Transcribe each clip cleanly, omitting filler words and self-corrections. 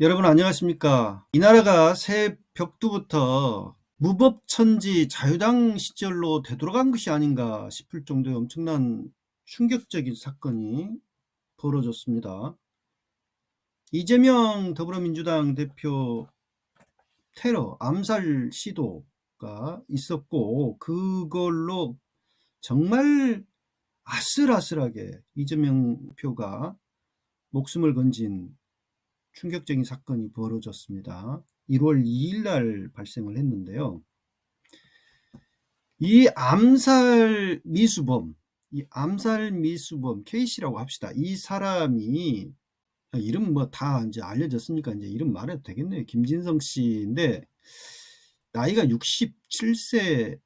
여러분 안녕하십니까? 이 나라가 새벽두부터 무법천지 자유당 시절로 되돌아간 것이 아닌가 싶을 정도의 엄청난 충격적인 사건이 벌어졌습니다. 이재명 더불어민주당 대표 테러, 암살 시도가 있었고, 그걸로 정말 아슬아슬하게 이재명 표가 목숨을 건진 충격적인 사건이 벌어졌습니다. 1월 2일 날 발생을 했는데요. 이 암살 미수범 K씨라고 합시다. 이 사람이 이름 뭐 다 이제 알려졌으니까 이제 이름 말해도 되겠네요. 김진성 씨인데 나이가 67세이죠.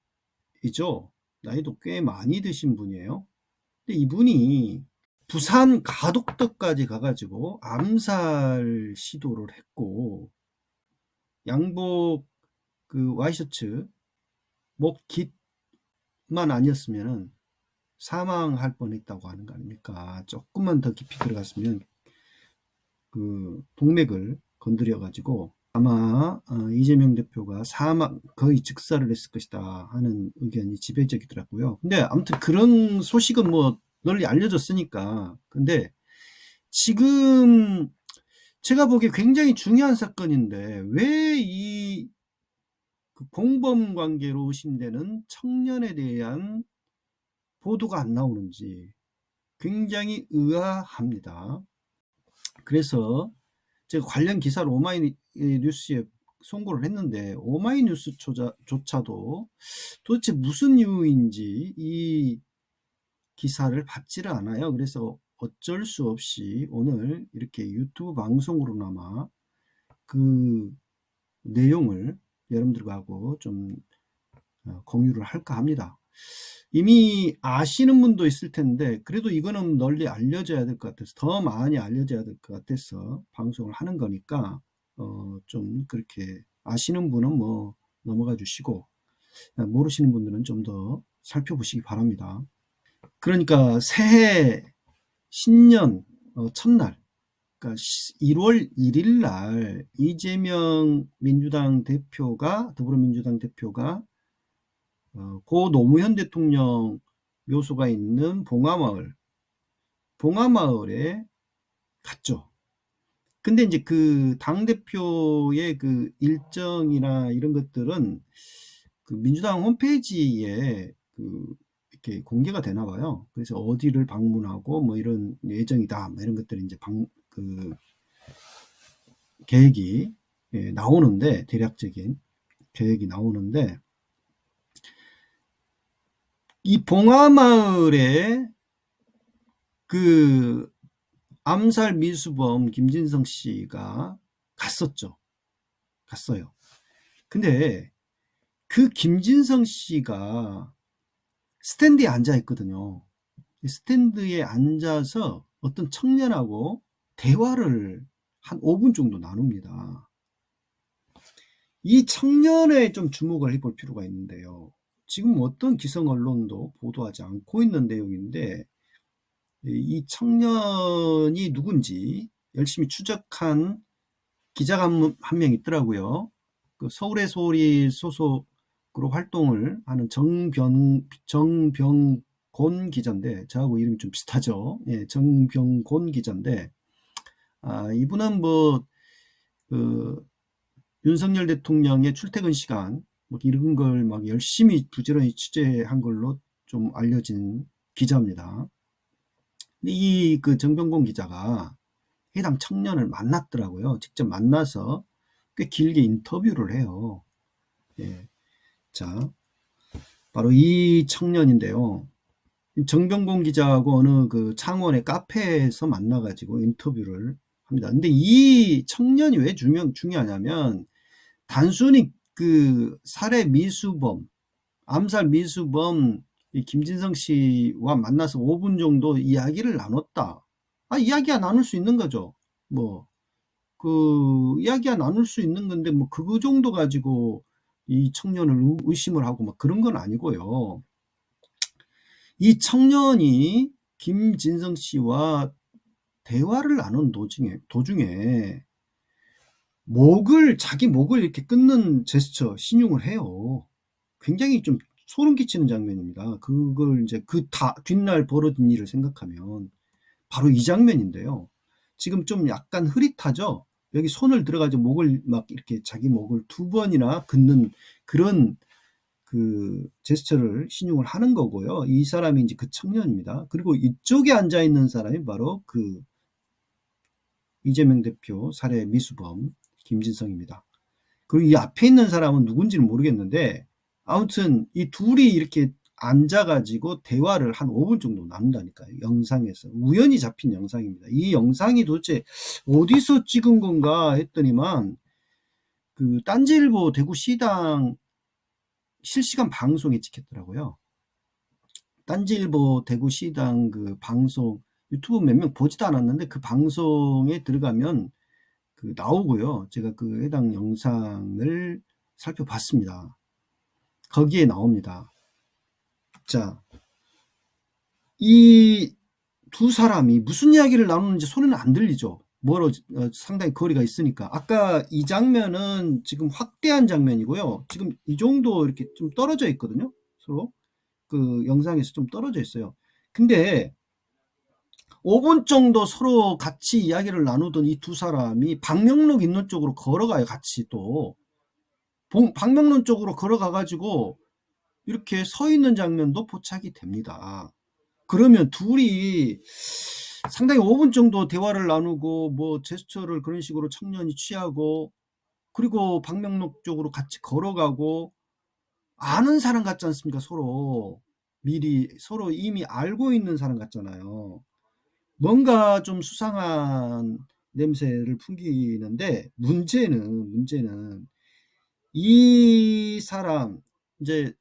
나이도 꽤 많이 드신 분이에요. 근데 이분이 부산 가덕도까지 가가지고 암살 시도를 했고, 양복 그 와이셔츠 목 깃만 아니었으면은 사망할 뻔했다고 하는 거 아닙니까? 조금만 더 깊이 들어갔으면 그 동맥을 건드려 가지고 아마 이재명 대표가 사망 거의 즉사를 했을 것이다 하는 의견이 지배적이더라고요. 근데 아무튼 그런 소식은 뭐 널리 알려졌으니까. 근데 지금 제가 보기에 굉장히 중요한 사건인데 왜 이 공범 관계로 의심되는 청년에 대한 보도가 안 나오는지 굉장히 의아합니다. 그래서 제가 관련 기사를 오마이뉴스에 송고를 했는데 오마이뉴스조차도 도대체 무슨 이유인지 이 기사를 받지를 않아요. 그래서 어쩔 수 없이 오늘 이렇게 유튜브 방송으로나마 그 내용을 여러분들하고 좀 공유를 할까 합니다. 이미 아시는 분도 있을 텐데 그래도 이거는 널리 알려져야 될 것 같아서, 더 많이 알려져야 될 것 같아서 방송을 하는 거니까 좀 그렇게 아시는 분은 뭐 넘어가 주시고 모르시는 분들은 좀 더 살펴보시기 바랍니다. 그러니까 새해 신년 첫날, 그러니까 1월 1일 날 이재명 더불어민주당 대표가 고 노무현 대통령 묘소가 있는 봉하마을에 갔죠. 근데 이제 그 당대표의 그 일정이나 이런 것들은 그 민주당 홈페이지에 그 이렇게 공개가 되나 봐요. 그래서 어디를 방문하고 뭐 이런 예정이다, 뭐 이런 것들이 이제 그 계획이 나오는데, 대략적인 계획이 나오는데, 이 봉하마을에 그 암살 미수범 김진성 씨가 갔어요. 근데 그 김진성 씨가 스탠드에 앉아 있거든요. 스탠드에 앉아서 어떤 청년하고 대화를 한 5분 정도 나눕니다. 이 청년에 좀 주목을 해볼 필요가 있는데요. 지금 어떤 기성 언론도 보도하지 않고 있는 내용인데, 이 청년이 누군지 열심히 추적한 기자가 한 명 있더라고요. 그 서울의 소리 소속으로 활동을 하는 정병곤 기자인데, 저하고 이름이 좀 비슷하죠. 예, 정병곤 기자인데, 이분은 뭐, 그, 윤석열 대통령의 출퇴근 시간, 뭐 이런 걸 막 열심히 부지런히 취재한 걸로 좀 알려진 기자입니다. 이 그 정병곤 기자가 해당 청년을 만났더라고요. 직접 만나서 꽤 길게 인터뷰를 해요. 예. 자, 바로 이 청년인데요. 정병곤 기자하고 어느 그 창원의 카페에서 만나가지고 인터뷰를 합니다. 근데 이 청년이 왜 중요하냐면, 단순히 그 암살 미수범 이 김진성 씨와 만나서 5분 정도 이야기를 나눴다. 이야기야 나눌 수 있는 거죠. 뭐, 이야기야 나눌 수 있는 건데, 뭐, 그 정도 가지고 이 청년을 의심을 하고 막 그런 건 아니고요. 이 청년이 김진성 씨와 대화를 나눈 도중에 자기 목을 이렇게 끊는 제스처 신용을 해요. 굉장히 좀 소름 끼치는 장면입니다. 그걸 이제 뒷날 벌어진 일을 생각하면 바로 이 장면인데요. 지금 좀 약간 흐릿하죠? 여기 손을 들어가지고 목을 막 이렇게 자기 목을 2번이나 긋는 그런 그 제스처를 신용을 하는 거고요. 이 사람이 이제 그 청년입니다. 그리고 이쪽에 앉아 있는 사람이 바로 그 이재명 대표 살해 미수범 김진성입니다. 그리고 이 앞에 있는 사람은 누군지는 모르겠는데 아무튼 이 둘이 이렇게 앉아가지고 대화를 한 5분 정도 나눈다니까요. 영상에서. 우연히 잡힌 영상입니다. 이 영상이 도대체 어디서 찍은 건가 했더니만 그 딴지일보 대구시당 실시간 방송에 찍혔더라고요. 딴지일보 대구시당 그 방송 유튜브 몇 명 보지도 않았는데 그 방송에 들어가면 그 나오고요. 제가 그 해당 영상을 살펴봤습니다. 거기에 나옵니다. 자, 이 두 사람이 무슨 이야기를 나누는지 소리는 안 들리죠. 상당히 거리가 있으니까. 아까 이 장면은 지금 확대한 장면이고요. 지금 이 정도 이렇게 좀 떨어져 있거든요. 서로 그 영상에서 좀 떨어져 있어요. 근데 5분 정도 서로 같이 이야기를 나누던 이 두 사람이 방명록 있는 쪽으로 걸어가요. 같이 또 방명록 쪽으로 걸어가가지고 이렇게 서 있는 장면도 포착이 됩니다. 그러면 둘이 상당히 5분 정도 대화를 나누고 뭐 제스처를 그런 식으로 청년이 취하고 그리고 방명록 쪽으로 같이 걸어가고 아는 사람 같지 않습니까? 미리 서로 이미 알고 있는 사람 같잖아요. 뭔가 좀 수상한 냄새를 풍기는데 문제는 이 사람 이제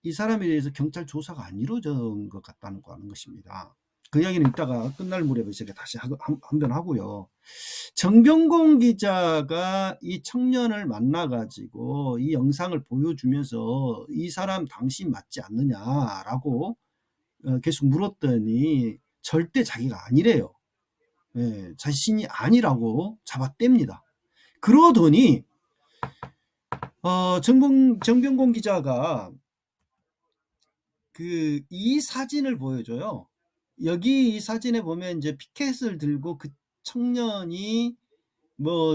이 사람에 대해서 경찰 조사가 안 이루어진 것 같다는 거 하는 것입니다. 그 이야기는 이따가 끝날 무렵에 제가 다시 한번 하고요. 정병공 기자가 이 청년을 만나가지고 이 영상을 보여주면서 이 사람 당신 맞지 않느냐라고 계속 물었더니 절대 자기가 아니래요. 예, 자신이 아니라고 잡아뗍니다. 그러더니 정병공 기자가 이 사진을 보여줘요. 여기 이 사진에 보면 이제 피켓을 들고 그 청년이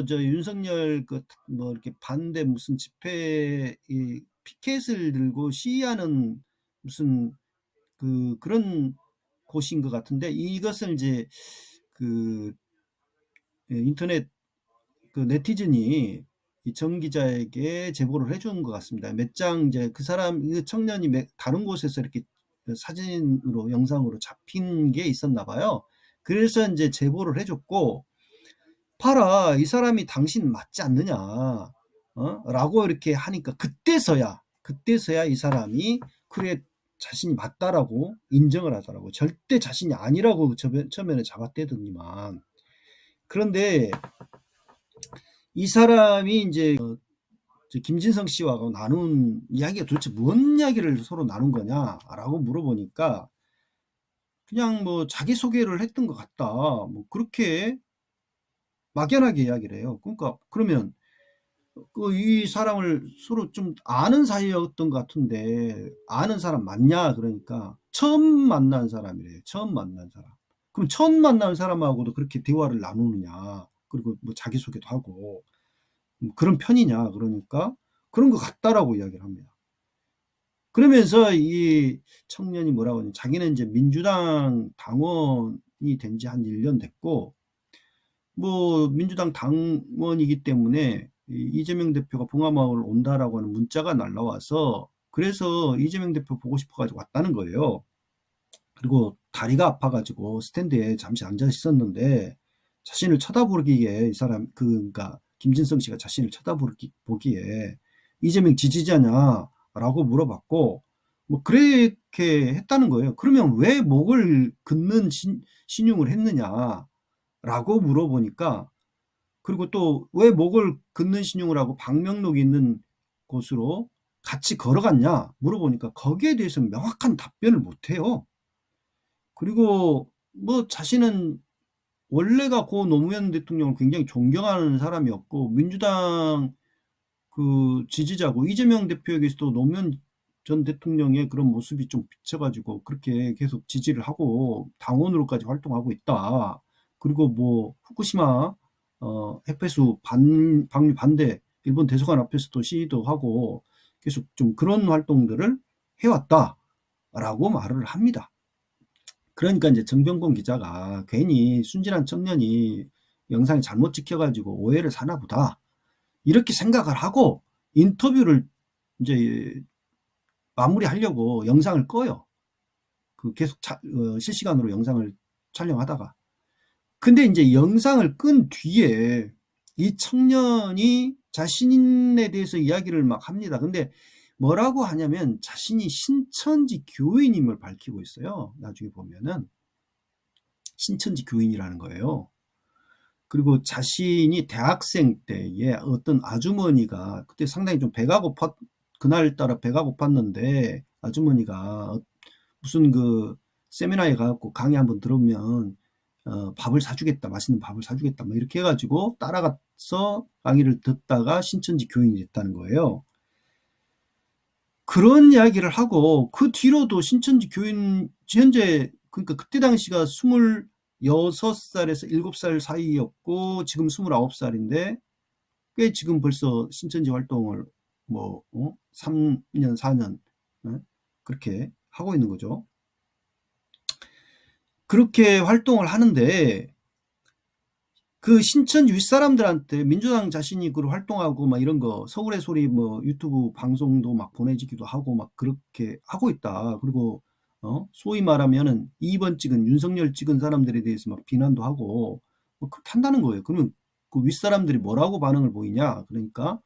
윤석열 이렇게 반대 무슨 집회 피켓을 들고 시위하는 무슨 그런 곳인 것 같은데 이것을 이제 인터넷 네티즌이 이 정 기자에게 제보를 해준 것 같습니다. 몇 장 이제 그 청년이 다른 곳에서 이렇게 사진으로 영상으로 잡힌 게 있었나 봐요. 그래서 이제 제보를 해줬고 봐라 이 사람이 당신 맞지 않느냐 라고 이렇게 하니까 그때서야 이 사람이 그래 자신이 맞다라고 인정을 하더라고. 절대 자신이 아니라고 처음에는 잡아떼더니만 그런데 이 사람이 이제 김진성 씨와 나눈 이야기가 도대체 뭔 이야기를 서로 나눈 거냐라고 물어보니까 그냥 자기소개를 했던 것 같다. 그렇게 막연하게 이야기를 해요. 그러니까 그러면 이 사람을 서로 좀 아는 사이였던 것 같은데 아는 사람 맞냐? 그러니까 처음 만난 사람이래요. 처음 만난 사람. 그럼 처음 만난 사람하고도 그렇게 대화를 나누느냐? 그리고 자기소개도 하고 그런 편이냐? 그러니까 그런 것 같다라고 이야기를 합니다. 그러면서 이 청년이 뭐라고 하냐? 자기는 이제 민주당 당원이 된 지 한 1년 됐고 민주당 당원이기 때문에 이재명 대표가 봉화마을 온다라고 하는 문자가 날라와서 그래서 이재명 대표 보고 싶어가지고 왔다는 거예요. 그리고 다리가 아파가지고 스탠드에 잠시 앉아 있었는데 자신을 쳐다보기에 이 사람 그러니까 김진성 씨가 자신을 쳐다보기에 이재명 지지자냐라고 물어봤고 그렇게 했다는 거예요. 그러면 왜 목을 긋는 신용을 했느냐라고 물어보니까 그리고 또 왜 목을 긋는 신용을 하고 방명록이 있는 곳으로 같이 걸어갔냐 물어보니까 거기에 대해서 명확한 답변을 못해요. 그리고 자신은 원래가 고 노무현 대통령을 굉장히 존경하는 사람이었고 민주당 그 지지자고 이재명 대표에게서도 노무현 전 대통령의 그런 모습이 좀 비쳐 가지고 그렇게 계속 지지를 하고 당원으로까지 활동하고 있다. 그리고 뭐 후쿠시마 핵폐수 방류 반대 일본 대사관 앞에서도 시위도 하고 계속 좀 그런 활동들을 해왔다라고 말을 합니다. 그러니까 이제 정병곤 기자가 괜히 순진한 청년이 영상이 잘못 찍혀 가지고 오해를 사나 보다. 이렇게 생각을 하고 인터뷰를 이제 마무리하려고 영상을 꺼요. 그 계속 실시간으로 영상을 촬영하다가. 근데 이제 영상을 끈 뒤에 이 청년이 자신에 대해서 이야기를 막 합니다. 근데 뭐라고 하냐면 자신이 신천지 교인임을 밝히고 있어요. 나중에 보면은 신천지 교인이라는 거예요. 그리고 자신이 대학생 때에 어떤 아주머니가 그때 상당히 좀 그날따라 배가 고팠는데 아주머니가 무슨 그 세미나에 가갖고 강의 한번 들으면 밥을 사주겠다, 맛있는 밥을 사주겠다, 뭐 이렇게 해가지고 따라가서 강의를 듣다가 신천지 교인이 됐다는 거예요. 그런 이야기를 하고 그 뒤로도 신천지 교인 현재 그러니까 그때 당시가 26살에서 7살 사이였고 지금 29살인데 꽤 지금 벌써 신천지 활동을 뭐 3년 4년 그렇게 하고 있는 거죠. 그렇게 활동을 하는데 그 신천지 윗사람들한테 민주당 자신이 그 활동하고 막 이런 거 서울의 소리 뭐 유튜브 방송도 막 보내주기도 하고 막 그렇게 하고 있다. 그리고 소위 말하면은 2번 찍은 윤석열 찍은 사람들에 대해서 막 비난도 하고 뭐 그렇게 한다는 거예요. 그러면 그 윗사람들이 뭐라고 반응을 보이냐? 그러니까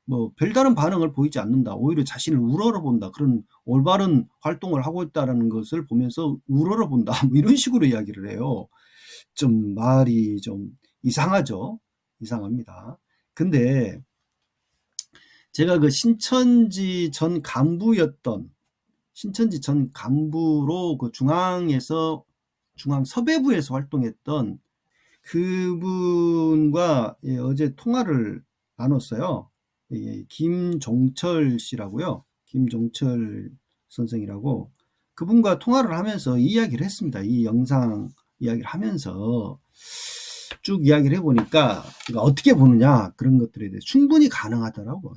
뭐 별다른 반응을 보이지 않는다. 오히려 자신을 우러러본다. 그런 올바른 활동을 하고 있다는 것을 보면서 우러러본다. 뭐 이런 식으로 이야기를 해요. 좀 말이 좀 이상하죠. 이상합니다. 근데 제가 그 신천지 전 간부로 그 중앙 섭외부에서 활동했던 그분과 어제 통화를 나눴어요. 김종철 씨라고요. 김종철 선생이라고 그분과 통화를 하면서 이야기를 했습니다. 이 영상 이야기를 하면서 쭉 이야기를 해보니까 어떻게 보느냐 그런 것들에 대해 충분히 가능하더라고요.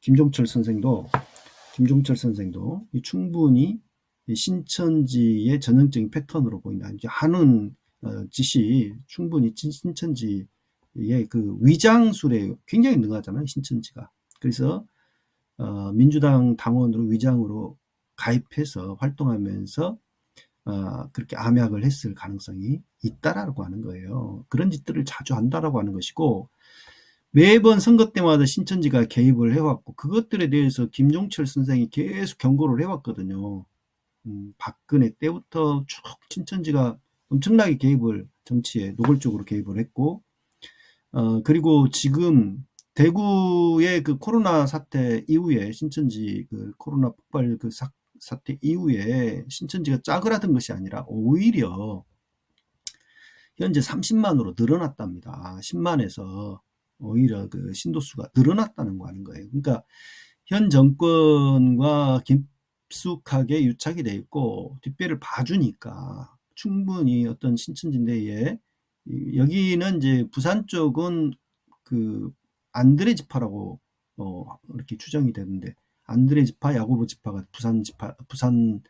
김종철 선생도 충분히 신천지의 전형적인 패턴으로 보인다. 이제 하는 짓이 충분히 신천지의 그 위장술에 굉장히 능하잖아요. 신천지가. 그래서 민주당 당원으로 위장으로 가입해서 활동하면서 그렇게 암약을 했을 가능성이 있다라고 하는 거예요. 그런 짓들을 자주 한다라고 하는 것이고 매번 선거 때마다 신천지가 개입을 해왔고 그것들에 대해서 김종철 선생이 계속 경고를 해왔거든요. 박근혜 때부터 쭉 신천지가 엄청나게 정치에 노골적으로 개입을 했고 그리고 지금 대구의 그 코로나 사태 이후에 신천지 그 코로나 폭발 그 사태 이후에 신천지가 짜그라든 것이 아니라 오히려 현재 30만으로 늘어났답니다. 10만에서 오히려 그 신도수가 늘어났다는 거 하는 거예요. 그러니까 현 정권과 깊숙하게 유착이 돼 있고 뒷배를 봐주니까 충분히 어떤 신천지 내에 여기는 이제 부산 쪽은 그 안드레 지파라고 이렇게 추정이 되는데 안드레 지파, 야고보 지파가 부산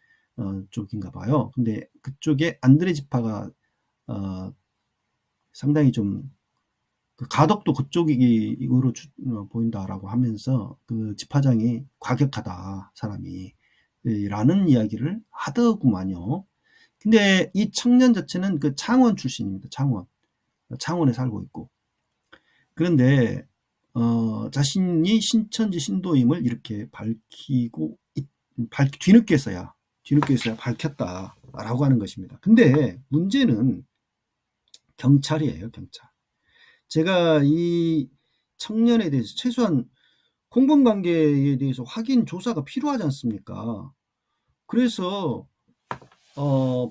쪽인가 봐요. 근데 그쪽에 안드레 지파가 상당히 좀 그 가덕도 그쪽으로 보인다라고 하면서 그 지파장이 과격하다 사람이 라는 이야기를 하더구만요. 근데 이 청년 자체는 그 창원 출신입니다. 창원에 살고 있고 그런데 자신이 신천지 신도임을 이렇게 뒤늦게서야 밝혔다라고 하는 것입니다. 근데 문제는 경찰이에요. 경찰. 제가 이 청년에 대해서 최소한 공범관계에 대해서 확인 조사가 필요하지 않습니까? 그래서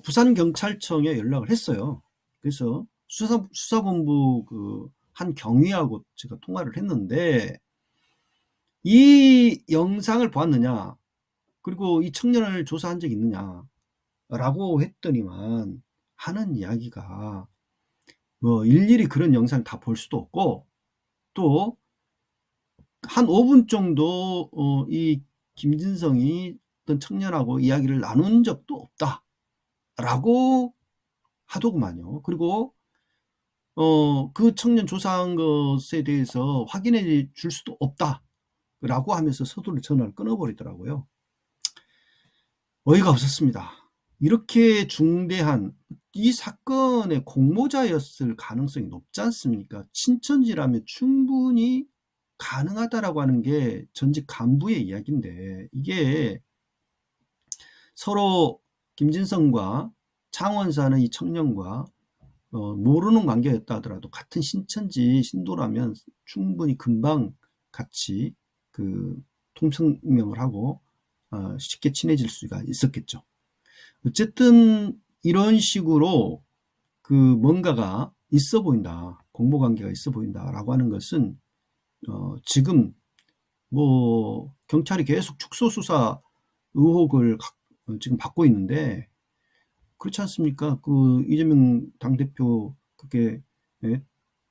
부산경찰청에 연락을 했어요. 그래서 수사본부 그 한 경위하고 제가 통화를 했는데 이 영상을 보았느냐, 그리고 이 청년을 조사한 적이 있느냐라고 했더니만 하는 이야기가 뭐 일일이 그런 영상을 다 볼 수도 없고, 또 한 5분 정도 이 김진성이 어떤 청년하고 이야기를 나눈 적도 없다라고 하더구만요. 그리고 그 청년 조사한 것에 대해서 확인해 줄 수도 없다라고 하면서 서둘러 전화를 끊어버리더라고요. 어이가 없었습니다. 이렇게 중대한 이 사건의 공모자였을 가능성이 높지 않습니까? 친천지라면 충분히 가능하다라고 하는 게 전직 간부의 이야기인데, 이게 서로 김진성과 창원 사는 이 청년과 모르는 관계였다 하더라도 같은 신천지 신도라면 충분히 금방 같이 그 통성명을 하고 쉽게 친해질 수가 있었겠죠. 어쨌든 이런 식으로 그 뭔가가 있어 보인다, 공모관계가 있어 보인다라고 하는 것은 지금 뭐 경찰이 계속 축소 수사 의혹을 지금 받고 있는데, 그렇지 않습니까? 그 이재명 당대표 그게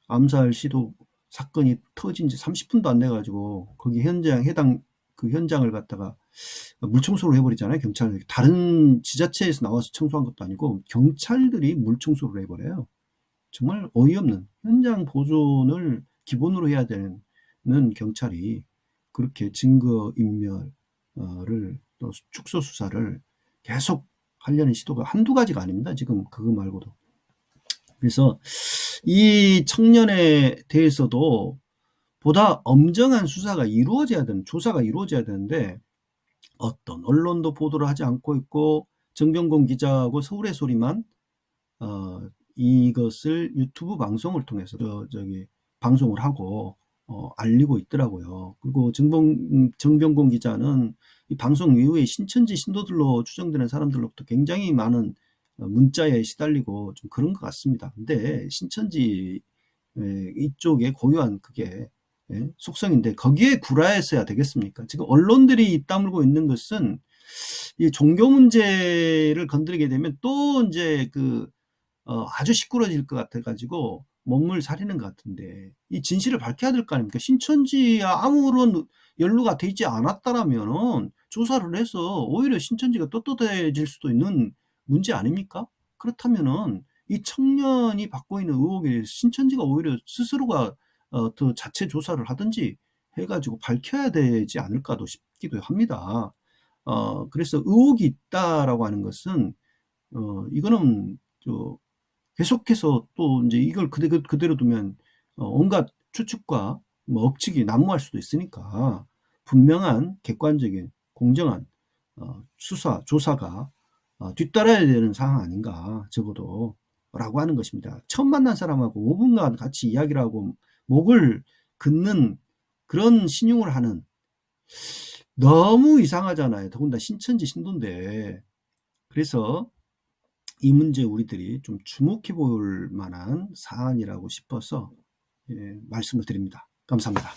암살 시도 사건이 터진 지 30분도 안 돼 가지고 거기 해당 그 현장을 갖다가 물청소를 해버리잖아요, 경찰. 다른 지자체에서 나와서 청소한 것도 아니고 경찰들이 물청소를 해버려요. 정말 어이없는, 현장 보존을 기본으로 해야 되는 경찰이 그렇게 증거인멸을 또 축소 수사를 계속 하려는 시도가 한두 가지가 아닙니다. 지금 그거 말고도. 그래서 이 청년에 대해서도 보다 엄정한 수사가 이루어져야 되는, 조사가 이루어져야 되는데 어떤 언론도 보도를 하지 않고 있고, 정병곤 기자하고 서울의 소리만 이것을 유튜브 방송을 통해서 방송을 하고 알리고 있더라고요. 그리고 정병곤 기자는 이 방송 이후에 신천지 신도들로 추정되는 사람들로부터 굉장히 많은 문자에 시달리고 좀 그런 것 같습니다. 근데 신천지 이쪽에 고유한 그게 속성인데 거기에 굴하였어야 되겠습니까? 지금 언론들이 입 다물고 있는 것은 이 종교 문제를 건드리게 되면 또 이제 아주 시끄러질 것 같아가지고 몸을 사리는 것 같은데, 이 진실을 밝혀야 될 거 아닙니까? 신천지와 아무런 연루가 되지 않았다라면은 조사를 해서 오히려 신천지가 떳떳해질 수도 있는 문제 아닙니까? 그렇다면은 이 청년이 받고 있는 의혹에 대해서 신천지가 오히려 스스로가 더 자체 조사를 하든지 해가지고 밝혀야 되지 않을까도 싶기도 합니다. 그래서 의혹이 있다라고 하는 것은 이거는 계속해서 또 이제 이걸 그대로 두면 온갖 추측과 뭐 억측이 난무할 수도 있으니까 분명한 객관적인 공정한 수사 조사가 뒤따라야 되는 상황 아닌가, 적어도 라고 하는 것입니다. 처음 만난 사람하고 5분간 같이 이야기를 하고 목을 긋는 그런 신용을 하는, 너무 이상하잖아요. 더군다나 신천지 신도인데. 그래서 이 문제 우리들이 좀 주목해 볼 만한 사안이라고 싶어서 말씀을 드립니다. 감사합니다.